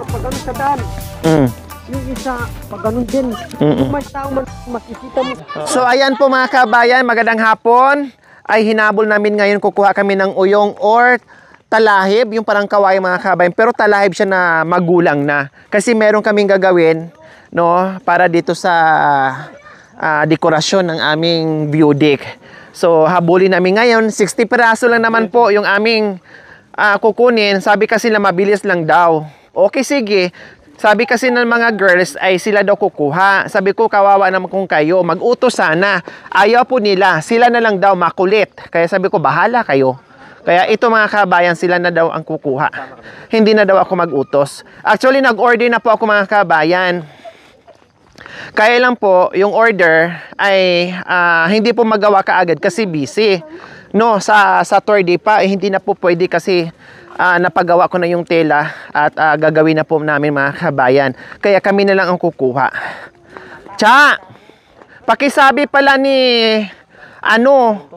motor, pag ano sa daan. Yung isa, pag ganun din. May tao makikita mo. So ayan po mga kabayan, magandang hapon. Ay hinabol namin ngayon, kukuha kami ng uyong or talahib, yung parang kawaii mga kabayan. Pero talahib siya na magulang na. Kasi meron kaming gagawin, no, para dito sa dekorasyon ng aming view deck. So habulin namin ngayon, 60 piraso lang naman po yung aming kukunin. Sabi kasi na mabilis lang daw. Okay, sige. Sabi kasi ng mga girls ay sila daw kukuha. Sabi ko, kawawa naman kung kayo. Mag-utos sana. Ayaw po nila. Sila na lang daw makulit. Kaya sabi ko, bahala kayo. Kaya ito mga kabayan, sila na daw ang kukuha. Hindi na daw ako mag-utos. Actually, nag-order na po ako mga kabayan. Kaya lang po, yung order ay hindi po magawa kaagad kasi busy. No, sa Saturday pa, hindi na po pwede kasi napagawa ko na yung tela at gagawin na po namin mga kabayan. Kaya kami na lang ang kukuha. Cha! Pakisabi pala ni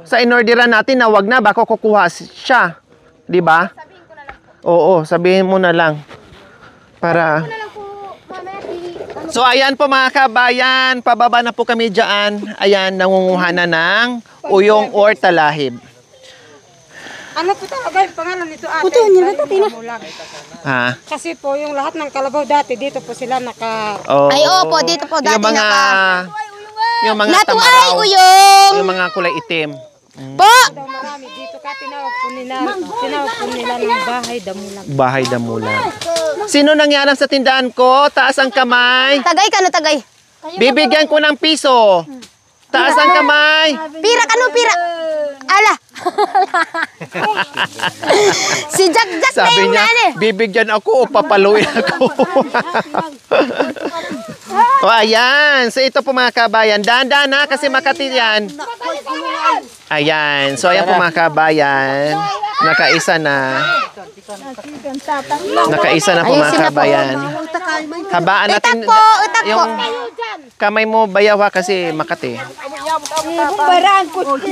sa inorderan natin na wag na, baka kukuha siya. Di ba? Sabihin ko na lang. Oo, sabihin mo na lang. Para... So ayan po mga kabayan, pababa na po kami dyan. Ayan, nangunguha na ng uyong or talahib. Ano po talaga yung pangalan nito ate? Puto, niya ba tina? Ha? Kasi po yung lahat ng kalabaw dati dito po sila naka... Oh, Ay, opo, dito po dati yung mga, yung mga Nato ay tamaraw, uyong! yung mga kulay itim. Po! daw marami dito ka tinawag po nila ng bahay damulag. Bahay damulan. Sino nangyaran sa tindahan ko? Taas ang kamay. Tagay ka no, tagay. Bibigyan ko ng piso. Taas ang kamay. Pira ka no, pira. Ala! Si Jack na Sabi yung niya, nani. bibigyan ako o papaluin ako. O ayan. So ito po mga kabayan. Dahan-dahan na kasi Makati yan. Ayan. So ayan po mga kabayan. Nakaisa na. Nakaisa na po mga kabayan. Habaan natin Utak po. yung kamay mo bayaw ha kasi Makati.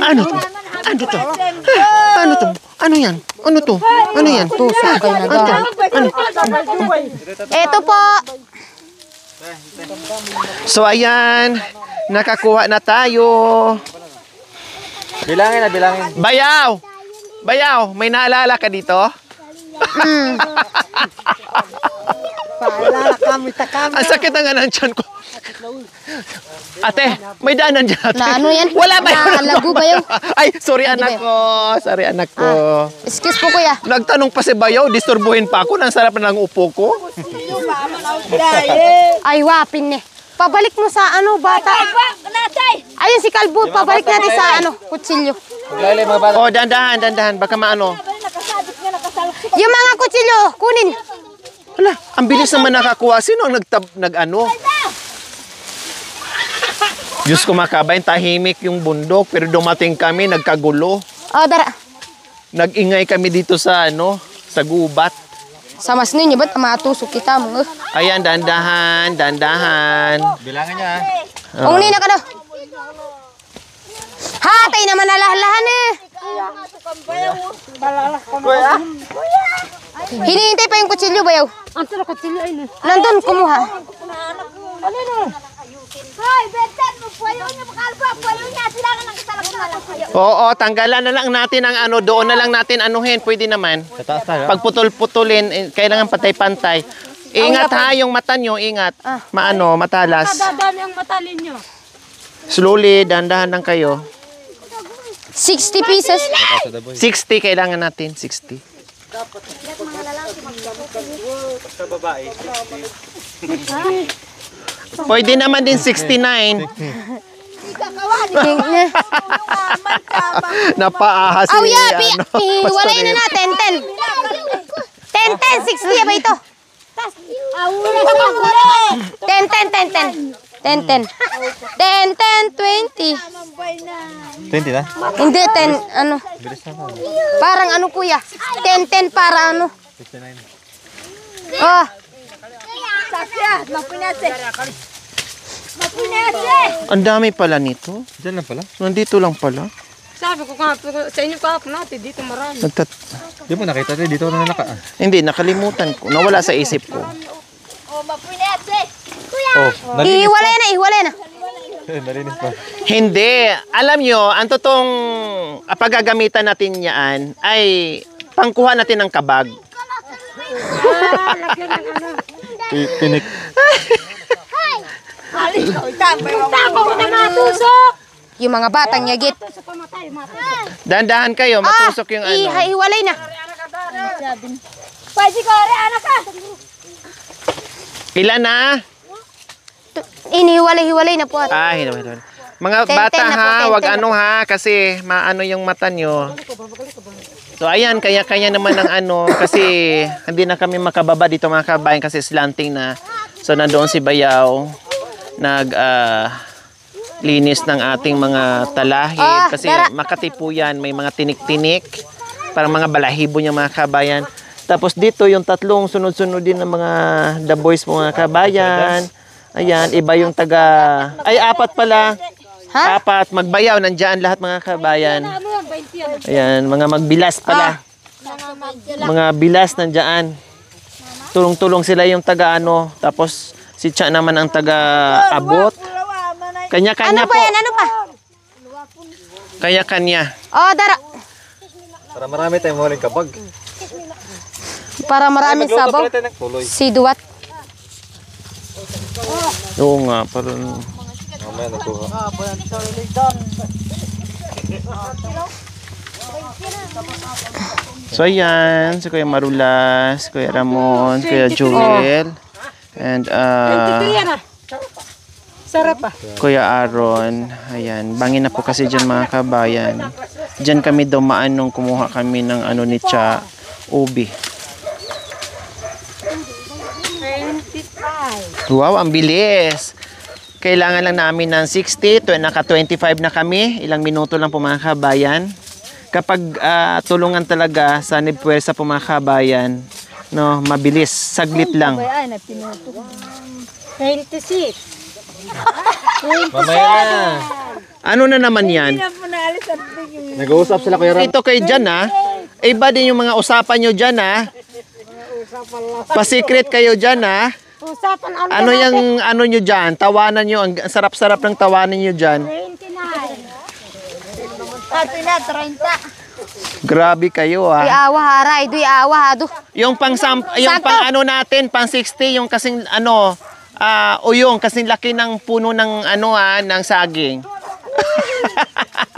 Ano to? Ano to? Ano to? Ano yan? Ano to? Ano yan? Tusok kayo na daw. Ano? Ito po. So ayan, nakakuha na tayo. Bilangin na, bilangin. Bayaw! Bayaw, may naalala ka dito? Paalala kami takami. Ang sakit na nga ng tiyan ko. Ate, may daanan dyan ate. Na ano yan? Wala ba yun? Nalago ba yun? Ay, sorry Hindi anak ba ko. Sorry anak ko. Excuse po kuya. Nagtanong pa si Bayaw, disturbuhin pa ako. Nang sarap na ng upo ko. Ay, wapin eh. Pabalik mo sa bata. Ayun si Kalbo, pabalik natin sa kutsilyo. Lailay mga bata. Oh, dandahan, dandahan. Baka maano. Yung mga kutsilyo, kunin. Wala, ang bilis naman nakakuha. Sino ang nag-ano? Diyos ko makabayan, tahimik yung bundok. Pero dumating kami, nagkagulo. Oh, dara. Nag-ingay kami dito sa sa gubat. Sa mas ninyo, ba't matusok kita mo? Ayan, dandahan, dandahan. Bilangin niya. Ungni na ka daw. Hatay naman nalahalahan eh. Hinihintay pa yung kutsilyo, bayaw. Ang tira kutsilyo ay no. Nandun, kumuha. Hoy, betan mo po yun yung makalpa po yun niya. Sila ka nang kasalak na lang kayo. Oo, tanggalan na lang natin ang doon na lang natin anuhin. Pwede naman. Sa taas tayo. Pag putol-putulin, kailangan pantay-pantay. Ingat ha, yung mata nyo, ingat. Matalas. Dadami ang matalin nyo. Slowly, dandahan lang kayo. 60 pieces. 60 kailangan natin, 60. Pwede naman din 69. Napaahas Oh, ni, yeah, hiwalay na natin. 10. 10, 60 ba ito? 10. 10, 20. 20 na? Hindi, 10, Parang kuya. 10 para 59. Oh, Sakya, mapinase. Ang dami pala nito. Diyan lang pala. Nandito lang pala. Sabi ko nga, sa inyo kahapon natin, dito marami. Di mo nakita tayo dito na naka. Hindi, nakalimutan ko. Nawala sa isip ko. Oh, nalinis Ihiwalay na. Nalinis pa. Hindi. Alam nyo, ang totoong paggagamitan natin yan ay pangkuha natin ng kabag. Pinik. Yung mga batang yagit. Dahan-dahan kayo, matusok yung ano. Ihiwalay na. Pwede ko rin, anak ka. Ilan na? Inihiwalay na po. Hinawin. Mga Ten, bata ten na po, ha, ten, wag ten. ano ha, kasi maano yung mata nyo. So ayan, kaya naman ng ano, kasi hindi na kami makababa dito mga kabayan kasi slanting na. So nandoon si Bayaw, linis ng ating mga talahib. Kasi Makati po yan, may mga tinik-tinik, parang mga balahibo niya mga kabayan. Tapos dito yung tatlong sunod-sunod din ng mga the boys mga kabayan. Ayan, iba yung apat pala. Ha? Apat, magbayaw, nandyan lahat mga kabayan. Ayan, mga magbilas pala. Mga bilas nandyan. Tulong-tulong sila yung taga-ano. Tapos si Cha naman ang taga-abot. Kanya-kanya Ano po. pa yan? Ano pa? Kanya-kanya. Dara. Para marami tayong huling kabag. Para maraming sabaw. Tuloy. Si Duwat. Oo nga, parang... Mamaya nakuha. So ayan, si Kuya Marulas, Kuya Ramon, Kuya Joel, and Kuya Aaron. Ayan, bangin na po kasi dyan mga kabayan. Dyan kami dumaan nung kumuha kami ng ano ni Cha, ubi. Wow, ang bilis. Kailangan lang namin ng 60, naka 25 na kami. Ilang minuto lang po mga kabayan. Kapag tulungan talaga sa nipwersa po mga kabayan, no, mabilis, saglit lang. Mamaya na. Ano na naman yan? Nag-uusap sila Kuya Ram. Ito kay Jan ha. Iba din yung mga usapan nyo dyan ha. Pasikret kayo dyan ha. Ano yung ano nyo dyan? Tawanan nyo. Ang sarap-sarap ng tawanan nyo dyan. 30. Grabe kayo ha. Iawa haray. Iawa hado. Yung pang ano natin, pang 60, yung kasing ano, uyong, kasing laki ng puno ng ano ng saging.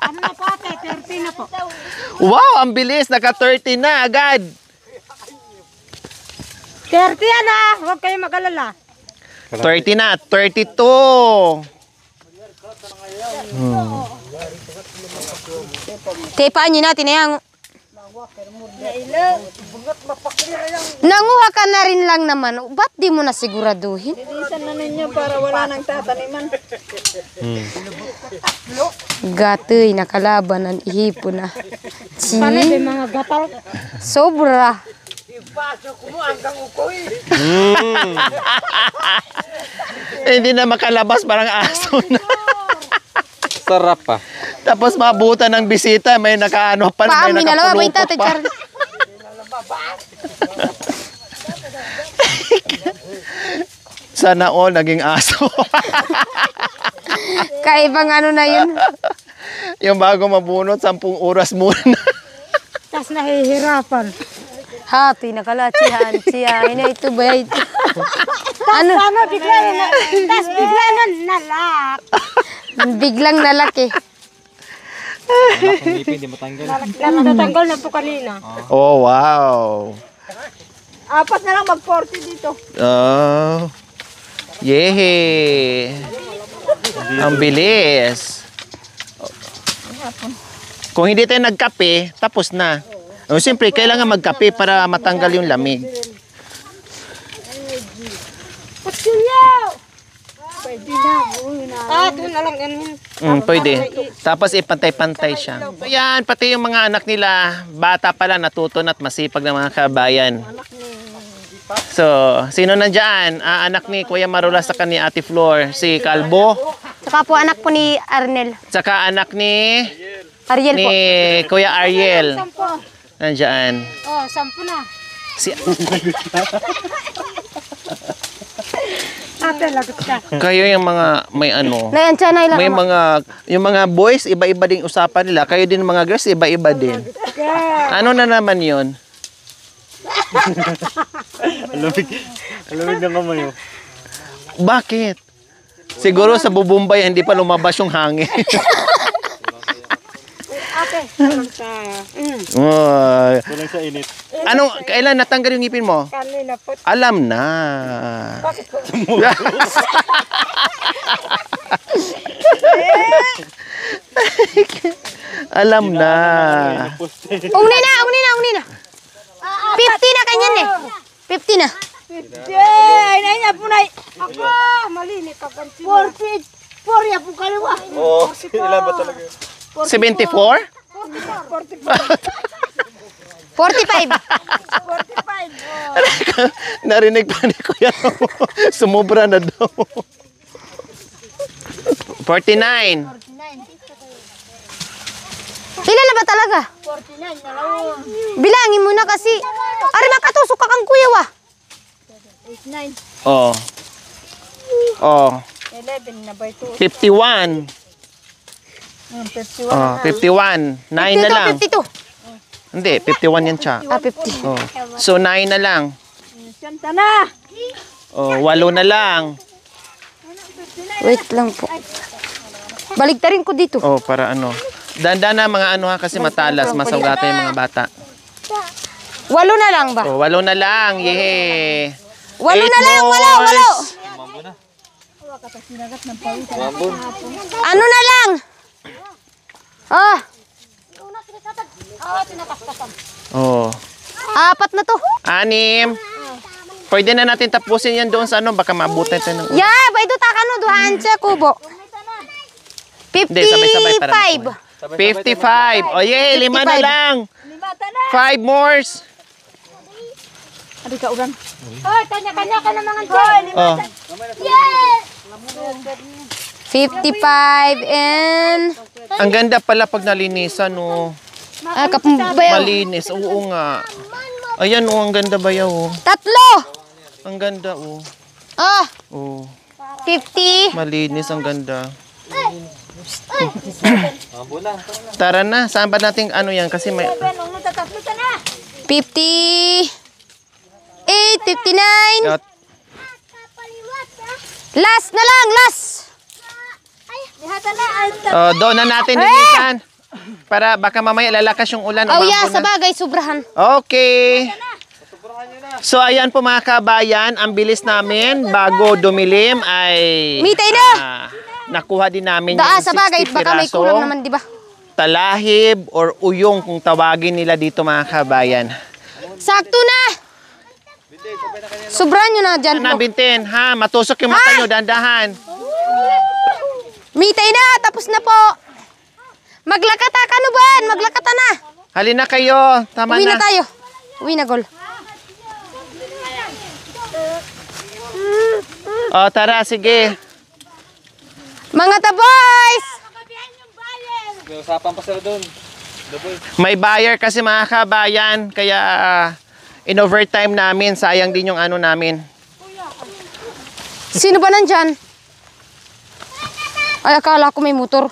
Ano na po ate? 30 na po. Wow, ang bilis. Naka 30 na agad. 30 yan ha. Huwag kayo mag-alala. 30 na. 32. Tepaan nyo natin yan. Nanguha ka na rin lang naman. Ba't di mo na siguraduhin? Bilisan na ninyo para wala nang tataniman. Gatoy, nakalaban ng ihipo na. Paano yung mga gatal? Sobra. Hindi na makalabas, parang aso na. Sarap pa. Tapos mabutan ng bisita, may nakaano pa, may Paami na lang, nakapulupot may tatay pa. Charlie. Sana all naging aso. Kaibang ano na yun. Yung bago mabunot, 10 oras muna. Tapos nahihirapan. Hati, nakalatsihan siya. Ina ito ba? Ano? Ano, bigla na, tapos bigla na nalak. Biglang nalaki. Anak ng ngipin, di matanggal. Natatanggal na po kanina. Oh, wow. 4 na lang mag-40 dito. Oh. Yehey. Ang bilis. Kung hindi tayo nagkape, tapos na. O, siyempre, kailangan magkape para matanggal yung lamig. Pwede na, buhay na. Doon na lang ganun. Pwede. Tapos ipantay-pantay siya. Ayan, pati yung mga anak nila, bata pa lang, natuto na at masipag na mga kabayan. So, sino nandyan? Anak ni Kuya Marulas sa ni Ate Flor, si Kalbo. Saka po anak po ni Arnel. Saka anak ni Ariel po. Kuya Ariel. Nandyan. 10 na. Si Ate, lagot ka. Kayo yung mga may ano, Layan siya na ilang. may mga, yung mga boys, iba-iba din usapan nila. Kayo din mga girls, iba-iba din. Ano na naman yun? Alamig ng kamay mo. Bakit? Siguro sa Bubumbay, hindi pa lumabas yung hangin. Ate, walang sa... Oh. Walang sa init. Anong, kailan natanggal yung ngipin mo? Kanina po. Alam na. Bakit po? Alam na. Ungni na. 50 na kanyan eh. 50 na. Ay, nanya po na. Ako, malinit ka pansin. 44 ya po kaliwa. Oo, ilan ba talaga? 74? 45. Narinig pa ni Kuya mo. Sumubra na daw. 49. Ilan na ba talaga? 49 na lang. Bilangin mo na kasi. Ari makatusok ka kang kuya wa. 89. Oh. Oh. 11 na ba ito? 51. 51 Oh, 51. 9 na lang. 52. Hindi, 51 yan siya. Ah, 50. Oh. So 9 na lang. Siyanta na. Oh, 8 na lang. Wait lang po. Baligtarin ko dito. Oh, para ano. Danda na mga ano ha, kasi matalas, masugatan yung mga bata. 8 na lang ba? Oh, 8 na lang. Yehey. 8 na lang, 8. Mambon. Ano na lang? Ah, Oh. 4 na to. 6. Pwede na natin tapusin yan doon sa ano, baka maabutan tayo ng... Yeah, ba ito takano duhaan siya kubo. Hindi, sabay-sabay para 55. 55. Oh, yay, 5 na 55. lang. 5 more. Ari ka ulan. Hoy, kanya-kanya ka na mga dyan. Oh. Yes! 55 and... Ang ganda pala pag nalinisan, oh. Ah, kapumbayaw. Malinis, oo nga. Ayan, oh, ang ganda bayaw, oh. 3. Ang ganda, oh. Ah, Oh, 50. malinis, ang ganda. Mambon lang. Tara na, saan ba natin ano yan? Kasi may... 58, 59. At, Last na lang, last. oh, doon na natin linisan. Para baka mamaya lalakas yung ulan. Oh yeah, umambon sa na. bagay, sobrahan. Okay. So ayan po mga kabayan, ang bilis namin bago dumilim ay Mitay na. Nakuha din namin Daa, yung sa bagay, 60 baka may pirasong kulang naman, di ba? talahib or uyong kung tawagin nila dito mga kabayan. Sakto na. Sobrahan nyo na dyan. Ano na Bintin, ha? Matusok yung mata nyo, dandahan. Mitay na, tapos na po. Maglakata ka no ba? Maglakata na. Halina kayo, tama Uwi na na. tayo. Uwi na, Gol. O tara, sige. Mga taboys! May usapan pa sila doon. Double. May buyer kasi mga kabayan, kaya in overtime namin, sayang din yung ano namin. Sino ba nandyan? Ay, akala ko may motor.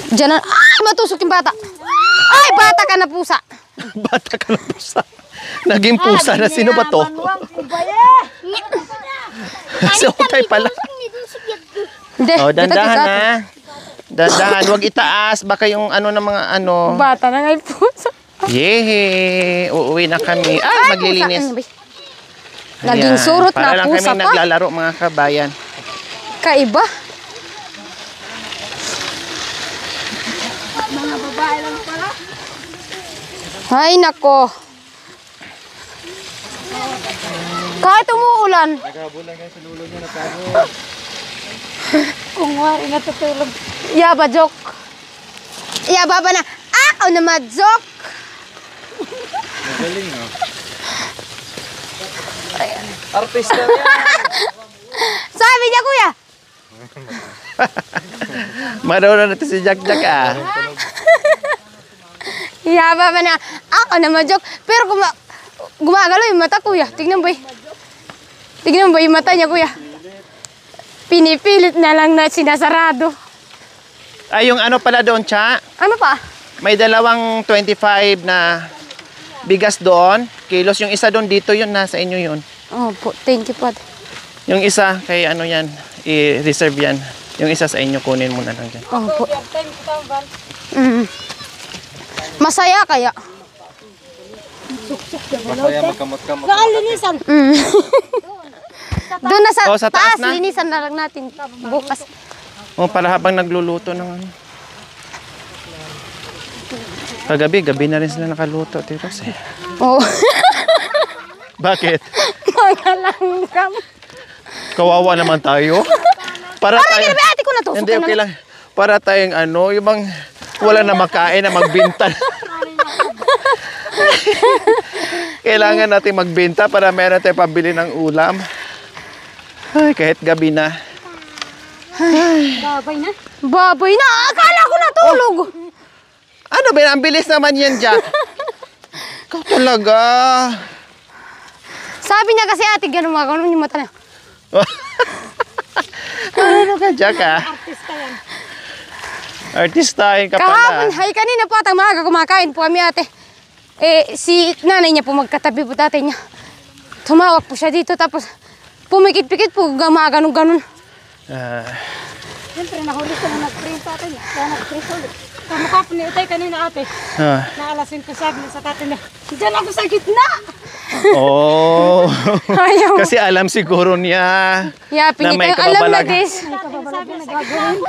Diyan na. Ay, matusok yung bata. Ay, bata ka na pusa. Bata ka na pusa. Naging pusa na, sino ba to? Si Otay pala. Hindi. O, dandahan dito, na. Dandahan, huwag itaas. Baka yung ano ng mga ano. Bata na nga yung pusa. Yehe, uuwi na kami. Ay, maglilinis. Pusa. Naging Ayan, surot para na lang pusa kami pa. naglalaro mga kabayan. Kaiba. Ay, nako. Kahit umuulan. Naghabulan kayo sa lulo niya, nagkago. Kung wari natutulog. Yaba, joke. Yaba ba na? Ako na ma-joke. Magaling, no? Artista yan. Sabi niya, kuya. Marunong natin si Jack Jack ah. Yaba pa na. Ako naman joke. Pero gumagalaw yung mata, kuya. Tignan mo yung mata niya, kuya. Pinipilit na lang na sinasarado. Ay, yung ano pala doon, Cha? Ano pa? May dalawang 25 na bigas doon. Kilos. Yung isa doon, dito yun. Nasa inyo yun. Oh, po. Thank you po. Yung isa, kay ano yan, i-reserve yan. Yung isa sa inyo, kunin mo na lang dyan. Oh, po. Masaya kaya? Masaya magkamot-kamot. Saan linisan? Doon na sa, Oh, sa taas taas, na? linisan na lang natin bukas. O, para habang nagluluto ng ano. Gabi na rin sila nakaluto, Tiros. Oh. Bakit? Mga langgam. Kawawa naman tayo. Para Parang tayo... ate ko na to. Hindi, okay lang. Para tayong ano, yung bang wala na makain na magbinta. Kailangan natin magbinta para meron tayo pabili ng ulam. Ay, kahit gabi na. Baboy na. Akala ko natulog. Ano ba? Ang bilis naman yan, Jack. Ikaw talaga. Sabi niya kasi ate, ganun yung mata niya. Ano ka, Jack, ah? Artistahin ka Kahapon, pala. kanina po atang maaga kumakain po kami ate. Si nanay niya po magkatabi po tatay niya. Tumawag po siya dito tapos pumikit-pikit po, ganun. Siyempre, nahuli ko na nag-print ate niya. Kaya nag-print ulit. Kamukha po ni Utay kanina ate. Naalasin ko sabi niya sa tatay niya. Diyan ako sa gitna! Oh. Ayaw. Kasi alam siguro niya Yapin na niya may kayo. Alam na kababalagan. this. Sabi na gagawin.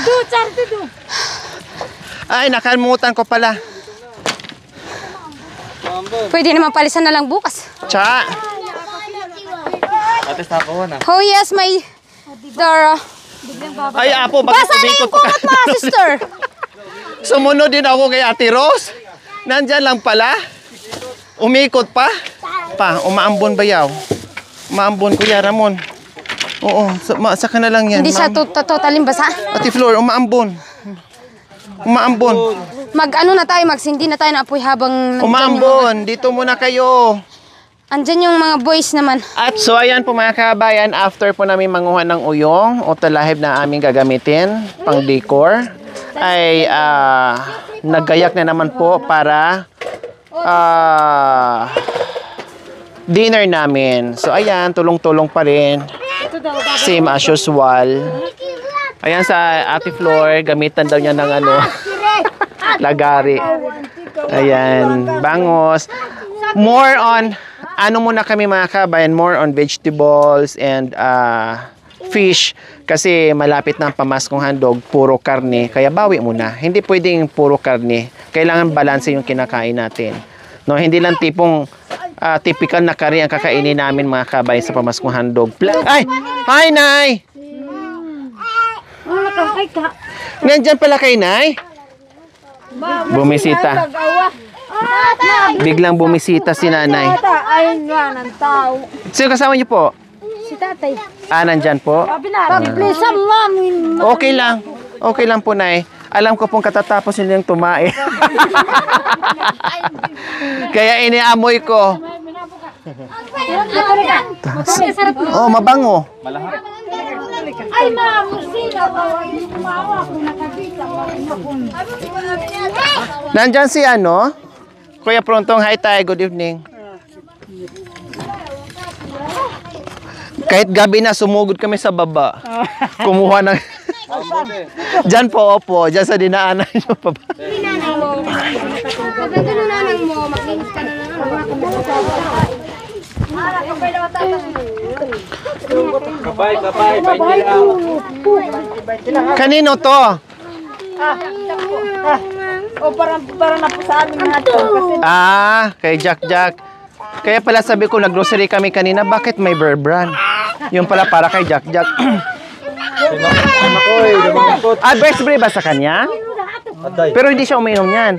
Do, Charity, do. Ay, nakalimutan ko pala. Pwede naman palisan na lang bukas. Cha. Ate, nakakuha na. Oh yes, my Dara. Ay, Apo, bakit Basa na umikot yung pa ka? kumot mo, sister. Sumunod din ako kay Ate Rose. Nandyan lang pala. Umikot pa. Umaambon ba yaw? Umaambon, Kuya Ramon. Oo, saka na lang yan. Hindi siya totalin basa. Ate Flor, umaambon. Umaambon. Mag-ano na tayo, magsindi na tayo ng apoy habang nandyan Umaambon. Dito muna kayo. andyan yung mga boys naman. At so ayan po mga kabayan, after po namin manguha ng uyong o talahib na aming gagamitin pang decor, ay naggayak na naman po para dinner namin. So ayan, tulong-tulong pa rin. Same as usual. Ayan sa Ate Flor, gamitan daw niya ng ano, lagari. Ayan, bangos. More on, ano muna kami mga kabayan, more on vegetables and fish. Kasi malapit na ang pamaskong handog, puro karne. Kaya bawi muna. Hindi pwedeng puro karne. Kailangan balanse yung kinakain natin. No, hindi lang tipong typical na kari ang kakainin namin mga kabayan sa pamaskong handog. Ay! Hi, Nay! Nandyan pala kay Nay? Bumisita. Biglang bumisita si Nanay. Ayun nga ng tao. Sino kasama niyo po? Si tatay. Nandyan po? Pag-please mami. Okay lang. Okay lang po, Nay. Alam ko pong katatapos nilang tumae. Kaya iniamoy ko. Oh, mabango. Ay, mamusina. Umawa kung nakabita. Nandyan si ano? Kuya Prontong, hi tayo. Good evening. Kahit gabi na, sumugod kami sa baba. Kumuha ng... Diyan po, opo. Diyan sa dinaanan nyo pa ba? Kapay, 20 lang. Kanino to? O para na po sa amin lahat to. Kasi Kay Jack Jack. Kaya pala sabi ko, nag-grocery kami kanina, bakit may Bear Brand? Yung pala para kay Jack Jack. Bear spray ba sa kanya? Pero hindi siya uminom yan.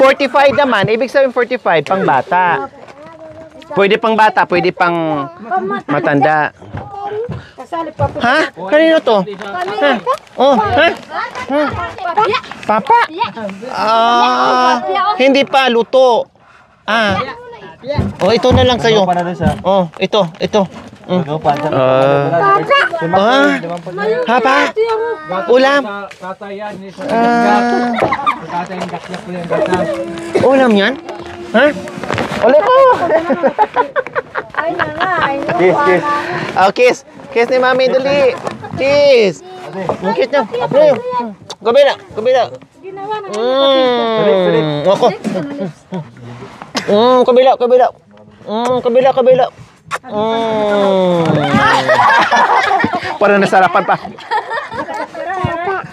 45 naman, ibig sabihin 45, pang bata. Pwede pang bata, pwede pang matanda. Salip pa po. Ha? Kanino to? Ha? Oh, ha? Papa? Hindi pa, luto. Oh, ito na lang sa'yo. Oh, ito. Papa? Ulam? Ulam yan? Ha? Ulit ko! Kiss. Oh, kiss. Kiss ni Mami, dali. Kiss. Kiss niya. Kabila. Ako. Kabila. Parang nasarapan pa.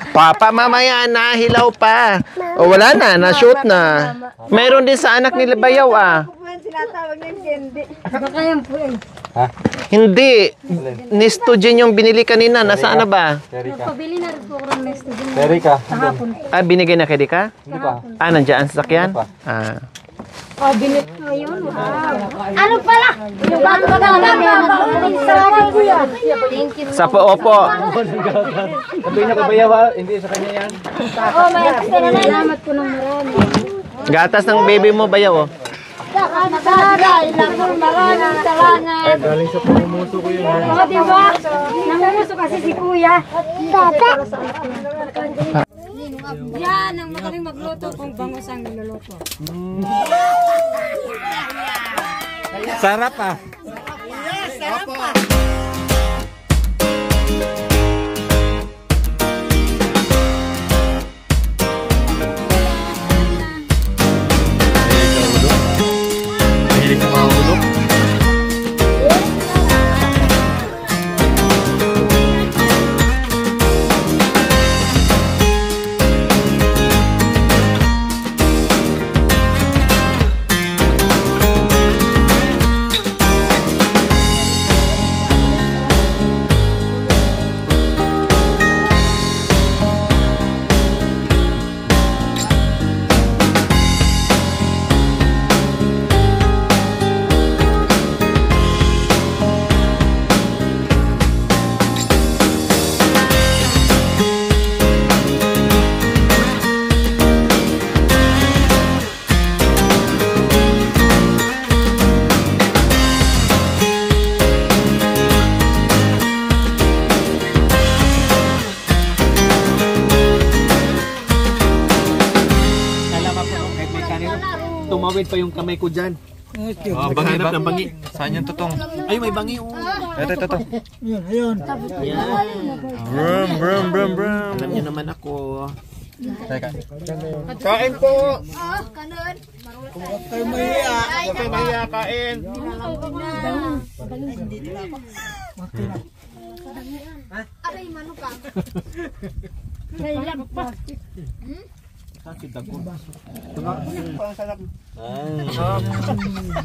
Papa, mamaya na, hilaw pa. O wala na, na-shoot na. Meron din sa anak nila Bayaw Baka yan po eh. Hindi. Nestogin yung binili kanina. Nasaan na ba? Pabili na rin po ako ng next din. Erika. Kahapon. Binigay na kay Dika? Hindi pa. Nandiyan sa sakyan? Oh, binit mo yun. Wow. Ano pala? Yung bago ba Thank you. Sa opo. Sabihin na Bayaw ha, hindi sa kanya yan. Oh, may Salamat po ng marami. Gatas ng baby mo, Bayaw. maraming salamat. Galing sa pamumuso ko yun. Oo, diba? Namumuso kasi si Kuya. Yan, ang magaling magluto kung bangus ang niluluto. Sarap ah. Mahilig na mga ulo. Tumawid pa yung kamay ko dyan. Oh, banghanap ng bangi. Saan yung tutong? Ay, may bangi. Ito. Ayun. Brum. Alam niyo naman ako. Teka. Kain po! Kanon. Huwag kayo mahiya, kain. Aray, mano ka?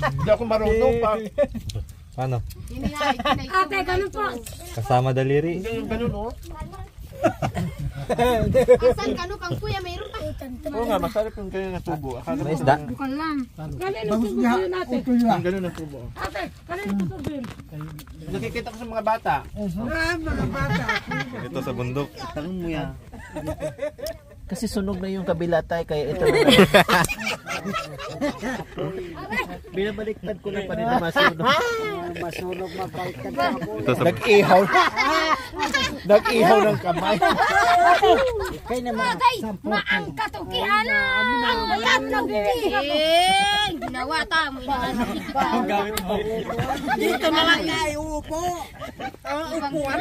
Hindi ako marunong pa. Ano? Ate, ganun po. Kasama daliri. Asan kano kang kuya, mayroon pa. Oo nga, masarap yung ganyan na tubo. May isda. Bukan lang. Galing ang tubo yun natin. Ganun ang tubo. Ate, galing ang tubo yun. Nakikita ko sa mga bata. Ito sa bundok. Tanong mo yan. Kasi sunog na yung kabila tayo, kaya ito na. Binabaliktad ko lang pa rin na masunog. Masunog, mabaliktad ako. Nag-ihaw. Nag-ihaw ng kamay. Bagay, maang katukihan na. Ang bayad ng bibig. Ginawa tamo. Ang gamit mo. Dito na lang tayo upo. Ang upuan.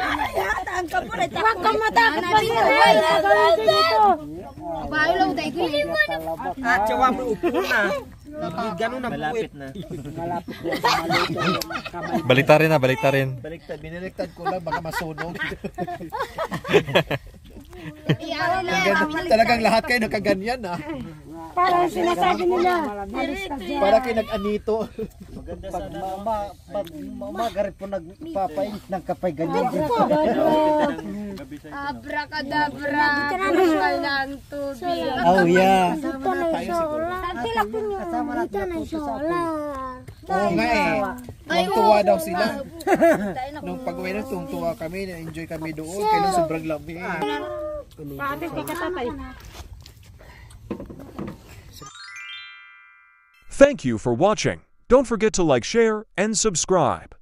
Huwag kang matakot pa dito. Bayo lang tayo ko. At sawa mo upo na. Ganun na malapit na. Baliktarin na, baliktarin. Baliktad, binaliktad ko lang baka masunog. Talagang lahat kayo nakaganyan ah. Parang sinasabi nila. Para kayo nag-anito. Pag magarit po nagpapain ng kapay ganyan. Abracadabra. Mahal na ang tubig. Oh yeah. Dito na yung solar. Dito na yung solar. Oo nga eh. Tuwa daw sila. Nung pag-uwi na, tuwa kami, na-enjoy kami doon. Kaya sobrang lamig. Paatid kay katatay. Thank you for watching. Don't forget to like, share, and subscribe.